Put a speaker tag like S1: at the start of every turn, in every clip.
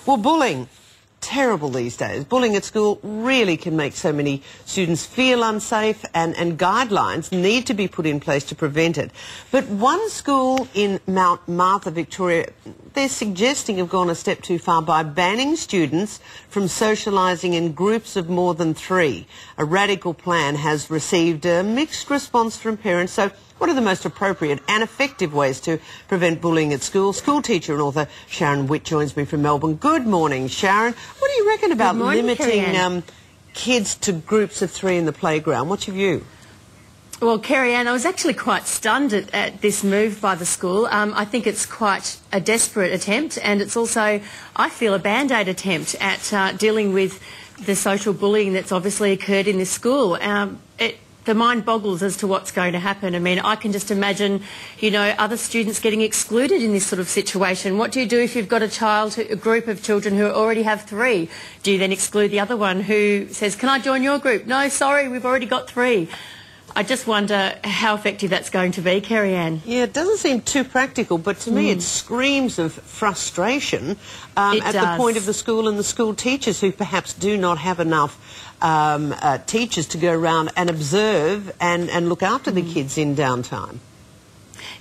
S1: Well, bullying, terrible these days. Bullying at school really can make so many students feel unsafe, and guidelines need to be put in place to prevent it. But one school in Mount Martha, Victoria, they're suggesting have gone a step too far by banning students from socialising in groups of more than 3. A radical plan has received a mixed response from parents. So what are the most appropriate and effective ways to prevent bullying at school? School teacher and author Sharon Witt joins me from Melbourne. Good morning, Sharon. What do you reckon about limiting kids to groups of 3 in the playground? What's your view?
S2: Well, Kerri-Anne, I was actually quite stunned at this move by the school. I think it's quite a desperate attempt, and it's also, I feel, a band-aid attempt at dealing with the social bullying that's obviously occurred in this school. The mind boggles as to what's going to happen. I mean, I can just imagine, you know, other students getting excluded in this sort of situation. What do you do if you've got a group of children who already have 3? Do you then exclude the other one who says, can I join your group? No, sorry, we've already got 3. I just wonder how effective that's going to be, Kerri-Anne.
S1: Yeah, it doesn't seem too practical, but to me it screams of frustration at the point of the school and the school teachers, who perhaps do not have enough teachers to go around and observe and look after the kids in downtime.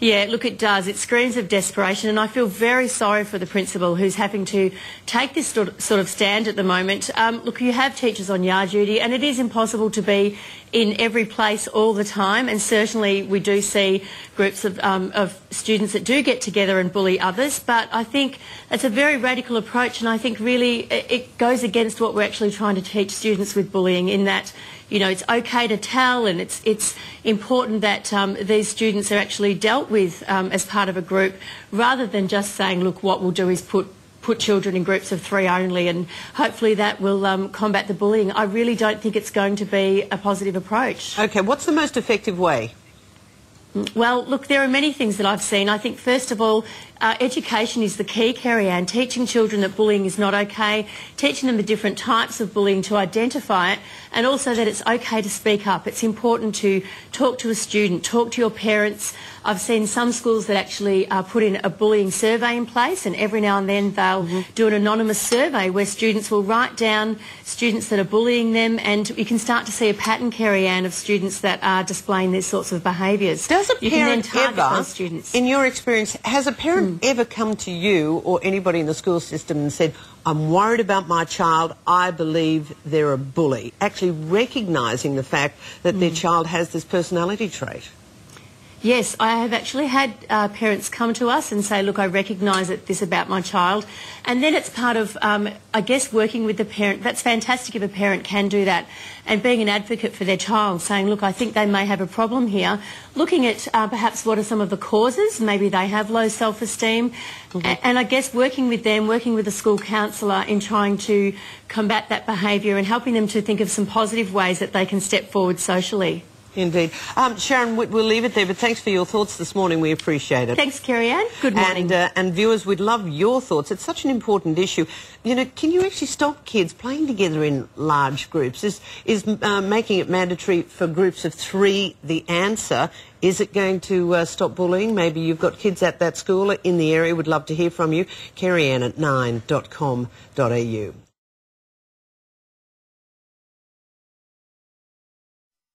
S2: Yeah, look, it does. It screams of desperation, and I feel very sorry for the principal who's having to take this sort of stand at the moment. Look, you have teachers on yard duty, and it is impossible to be in every place all the time, and certainly we do see groups of students that do get together and bully others, but I think it's a very radical approach, and I think really it goes against what we're actually trying to teach students with bullying, in that, you know, it's okay to tell, and it's important that these students are actually dealt with as part of a group, rather than just saying, look, what we'll do is put children in groups of 3 only, and hopefully that will combat the bullying. I really don't think it's going to be a positive approach.
S1: Okay, what's the most effective way?
S2: Well, look, there are many things that I've seen. I think, first of all, education is the key, Kerri-Anne. Teaching children that bullying is not okay, teaching them the different types of bullying to identify it, and also that it's okay to speak up. It's important to talk to a student, talk to your parents. I've seen some schools that actually put in a bullying survey in place, and every now and then they'll do an anonymous survey where students will write down students that are bullying them, and you can start to see a pattern, Kerri-Anne, of students that are displaying these sorts of behaviours.
S1: Does a parent ever,
S2: students.
S1: in your experience, has a parent ever come to you or anybody in the school system and said, I'm worried about my child, I believe they're a bully, actually recognising the fact that their child has this personality trait?
S2: Yes, I have actually had parents come to us and say, look, I recognise this about my child. And then it's part of, I guess, working with the parent. That's fantastic if a parent can do that. And being an advocate for their child, saying, look, I think they may have a problem here. Looking at perhaps what are some of the causes. Maybe they have low self-esteem. And I guess working with them, working with a school counsellor in trying to combat that behaviour and helping them to think of some positive ways that they can step forward socially.
S1: Indeed. Sharon, we'll leave it there, but thanks for your thoughts this morning. We appreciate it.
S2: Thanks, Kerri-Anne. Good morning.
S1: And viewers, we'd love your thoughts. It's such an important issue. You know, can you actually stop kids playing together in large groups? Is making it mandatory for groups of 3 the answer? Is it going to stop bullying? Maybe you've got kids at that school in the area. We'd love to hear from you. Kerri-Anne at 9.com.au.